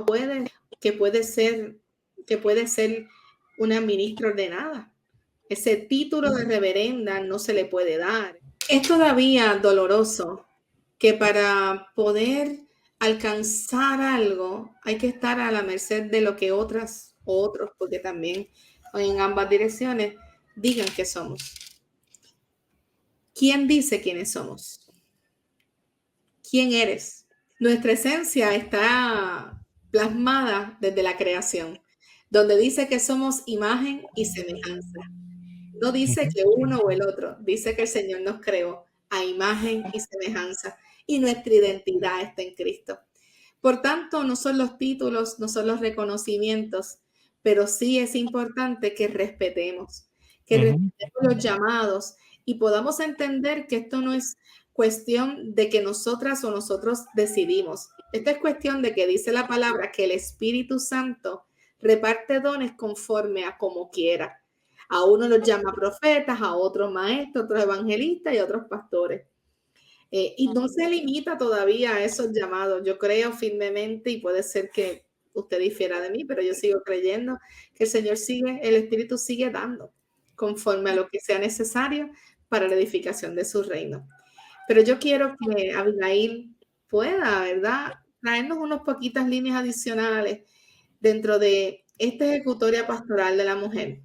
puede, que puede ser, que puede ser una ministra ordenada. Ese título de reverenda no se le puede dar. Es todavía doloroso que para poder alcanzar algo hay que estar a la merced de lo que otras o otros, porque también en ambas direcciones, digan que somos. ¿Quién dice quiénes somos? ¿Quién eres? Nuestra esencia está plasmada desde la creación, donde dice que somos imagen y semejanza. No dice que uno o el otro, dice que el Señor nos creó a imagen y semejanza y nuestra identidad está en Cristo. Por tanto, no son los títulos, no son los reconocimientos, pero sí es importante que respetemos los llamados y podamos entender que esto no es cuestión de que nosotras o nosotros decidimos. Esto es cuestión de que dice la palabra que el Espíritu Santo reparte dones conforme a como quiera. A uno los llama profetas, a otros maestros, otros evangelistas y a otros pastores. Y no se limita todavía a esos llamados. Yo creo firmemente, y puede ser que usted difiera de mí, pero yo sigo creyendo que el Señor sigue, el Espíritu sigue dando conforme a lo que sea necesario para la edificación de su reino. Pero yo quiero que Abigail pueda, ¿verdad?, traernos unas poquitas líneas adicionales dentro de esta ejecutoria pastoral de la mujer.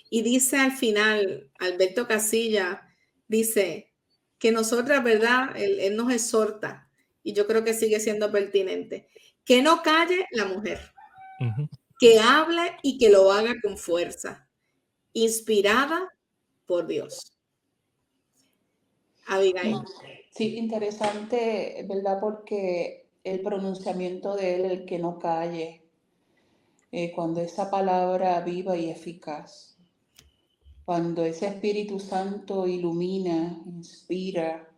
Y dice al final, Alberto Casilla, dice que nosotras, ¿verdad? Él nos exhorta, y yo creo que sigue siendo pertinente, que no calle la mujer, que hable y que lo haga con fuerza, inspirada por Dios. Abigail. Sí, interesante, ¿verdad? Porque el pronunciamiento de él, el que no calle, cuando esa palabra viva y eficaz, cuando ese Espíritu Santo ilumina, inspira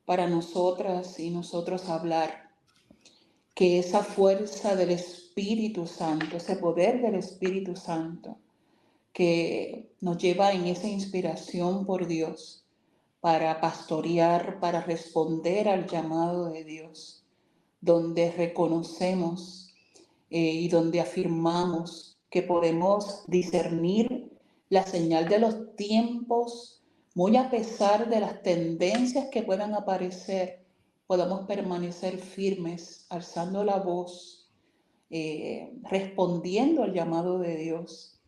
para nosotras y nosotros hablar, que esa fuerza del Espíritu Santo, ese poder del Espíritu Santo, que nos lleva en esa inspiración por Dios para pastorear, para responder al llamado de Dios, donde reconocemos y donde afirmamos que podemos discernir la señal de los tiempos, muy a pesar de las tendencias que puedan aparecer, podamos permanecer firmes, alzando la voz, respondiendo al llamado de Dios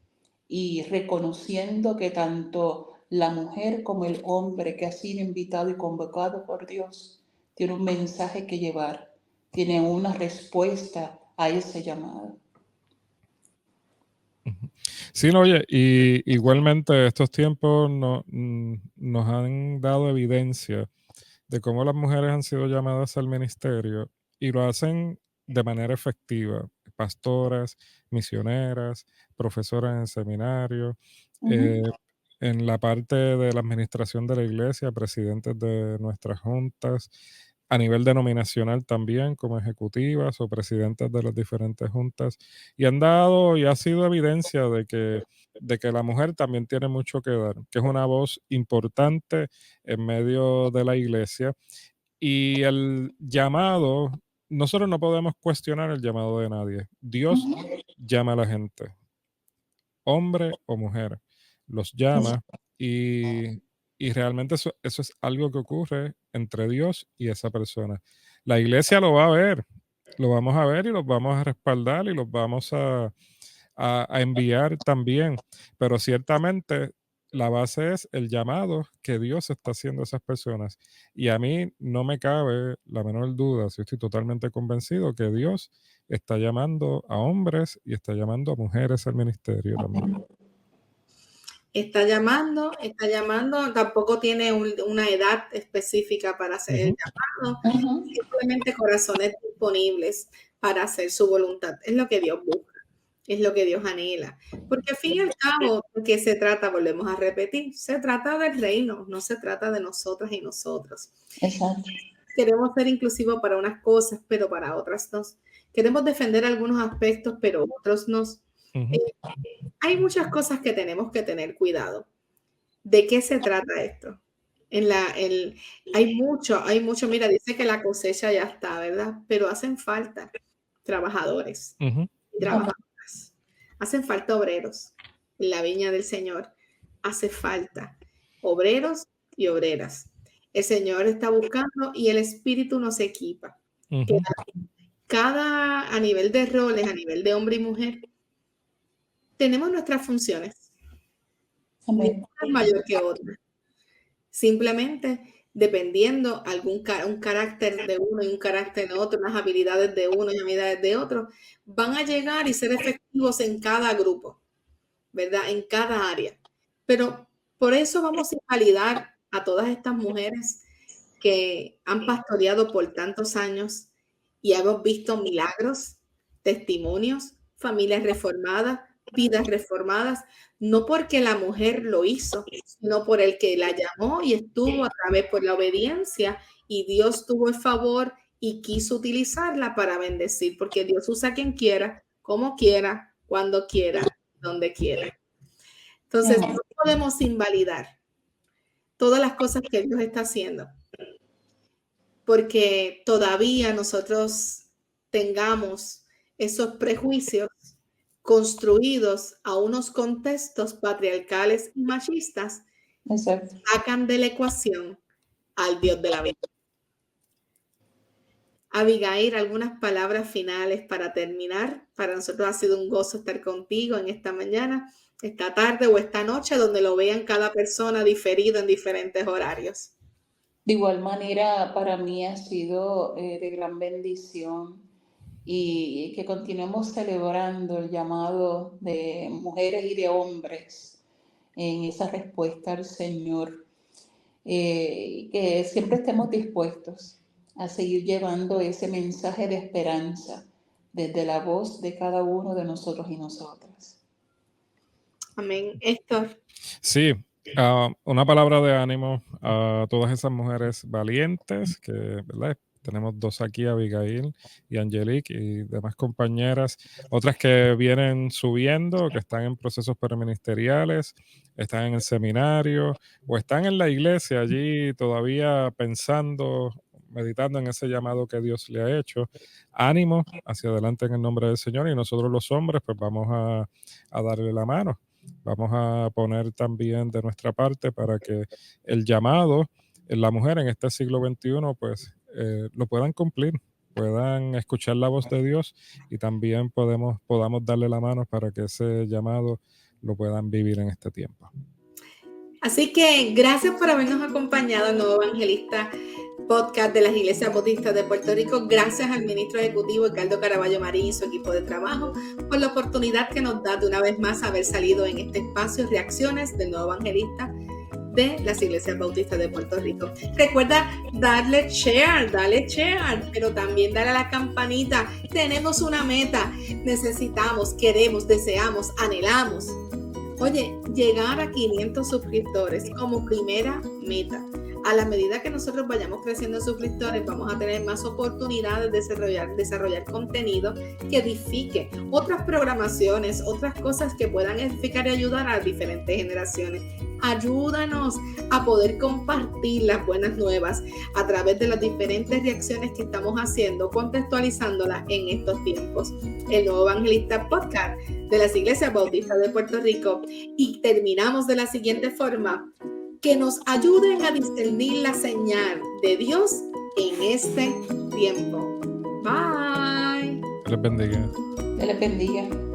y reconociendo que tanto la mujer como el hombre que ha sido invitado y convocado por Dios tiene un mensaje que llevar, tiene una respuesta a ese llamado. Sí, no, oye, y igualmente estos tiempos nos han dado evidencia de cómo las mujeres han sido llamadas al ministerio y lo hacen de manera efectiva. Pastoras, misioneras, profesoras en seminarios, en la parte de la administración de la iglesia, presidentes de nuestras juntas, a nivel denominacional también, como ejecutivas o presidentes de las diferentes juntas, y han dado y ha sido evidencia de que la mujer también tiene mucho que dar, que es una voz importante en medio de la iglesia. Y el llamado, nosotros no podemos cuestionar el llamado de nadie. Dios llama a la gente, hombre o mujer, los llama y realmente eso es algo que ocurre entre Dios y esa persona. La iglesia lo va a ver, lo vamos a ver y los vamos a respaldar y los vamos a enviar también, pero ciertamente la base es el llamado que Dios está haciendo a esas personas. Y a mí no me cabe la menor duda, si estoy totalmente convencido que Dios está llamando a hombres y está llamando a mujeres al ministerio también. Está llamando, tampoco tiene una edad específica para hacer el llamado, simplemente corazones disponibles para hacer su voluntad. Es lo que Dios busca, es lo que Dios anhela. Porque al fin y al cabo, ¿de qué se trata? Volvemos a repetir, se trata del reino, no se trata de nosotras y nosotros. Exacto. Queremos ser inclusivos para unas cosas, pero para otras no. Queremos defender algunos aspectos, pero otros no. Hay muchas cosas que tenemos que tener cuidado. ¿De qué se trata esto? Hay mucho, mira, dice que la cosecha ya está, ¿verdad? Pero hacen falta trabajadores y trabajadoras. Hacen falta obreros en la viña del Señor. Hace falta obreros y obreras. El Señor está buscando y el Espíritu nos equipa. A nivel de roles, a nivel de hombre y mujer, tenemos nuestras funciones. Amén. Una es mayor que otra. Simplemente dependiendo un carácter de uno y un carácter de otro, unas habilidades de uno y habilidades de otro, van a llegar y ser efectivos en cada grupo, ¿verdad? En cada área. Pero por eso vamos a invalidar a todas estas mujeres que han pastoreado por tantos años y hemos visto milagros, testimonios, familias reformadas, vidas reformadas, no porque la mujer lo hizo, sino por el que la llamó y estuvo a través por la obediencia y Dios tuvo el favor y quiso utilizarla para bendecir, porque Dios usa a quien quiera, como quiera, cuando quiera, donde quiera. Entonces, no podemos invalidar todas las cosas que Dios está haciendo, porque todavía nosotros tengamos esos prejuicios construidos a unos contextos patriarcales y machistas. Exacto. Sacan de la ecuación al Dios de la vida. Abigail, algunas palabras finales para terminar. Para nosotros ha sido un gozo estar contigo en esta mañana, esta tarde o esta noche, donde lo vean cada persona diferido en diferentes horarios. De igual manera, para mí ha sido de gran bendición y que continuemos celebrando el llamado de mujeres y de hombres en esa respuesta al Señor. Que siempre estemos dispuestos a seguir llevando ese mensaje de esperanza desde la voz de cada uno de nosotros y nosotras. Amén. Héctor. Sí, una palabra de ánimo a todas esas mujeres valientes que, ¿verdad? Tenemos dos aquí, Abigail y Angelique y demás compañeras, otras que vienen subiendo, que están en procesos preministeriales, están en el seminario o están en la iglesia allí todavía pensando, meditando en ese llamado que Dios le ha hecho. Ánimo hacia adelante en el nombre del Señor y nosotros los hombres pues vamos a darle la mano. Vamos a poner también de nuestra parte para que el llamado en la mujer en este siglo XXI pues lo puedan cumplir, puedan escuchar la voz de Dios y también podamos darle la mano para que ese llamado lo puedan vivir en este tiempo. Así que gracias por habernos acompañado al Nuevo Evangelista Podcast de las Iglesias Bautistas de Puerto Rico. Gracias al ministro ejecutivo Ricardo Caraballo Marín y su equipo de trabajo por la oportunidad que nos da de una vez más haber salido en este espacio Reacciones del Nuevo Evangelista de las Iglesias Bautistas de Puerto Rico. Recuerda dale share, pero también dale a la campanita. Tenemos una meta, necesitamos, queremos, deseamos, anhelamos. Oye, llegar a 500 suscriptores como primera meta. A la medida que nosotros vayamos creciendo en suscriptores, vamos a tener más oportunidades de desarrollar contenido que edifique, otras programaciones, otras cosas que puedan edificar y ayudar a las diferentes generaciones. Ayúdanos a poder compartir las buenas nuevas a través de las diferentes reacciones que estamos haciendo, contextualizándolas en estos tiempos. El Nuevo Evangelista Podcast de las Iglesias Bautistas de Puerto Rico. Y terminamos de la siguiente forma: que nos ayuden a discernir la señal de Dios en este tiempo. Bye. Que les bendiga. Que les bendiga.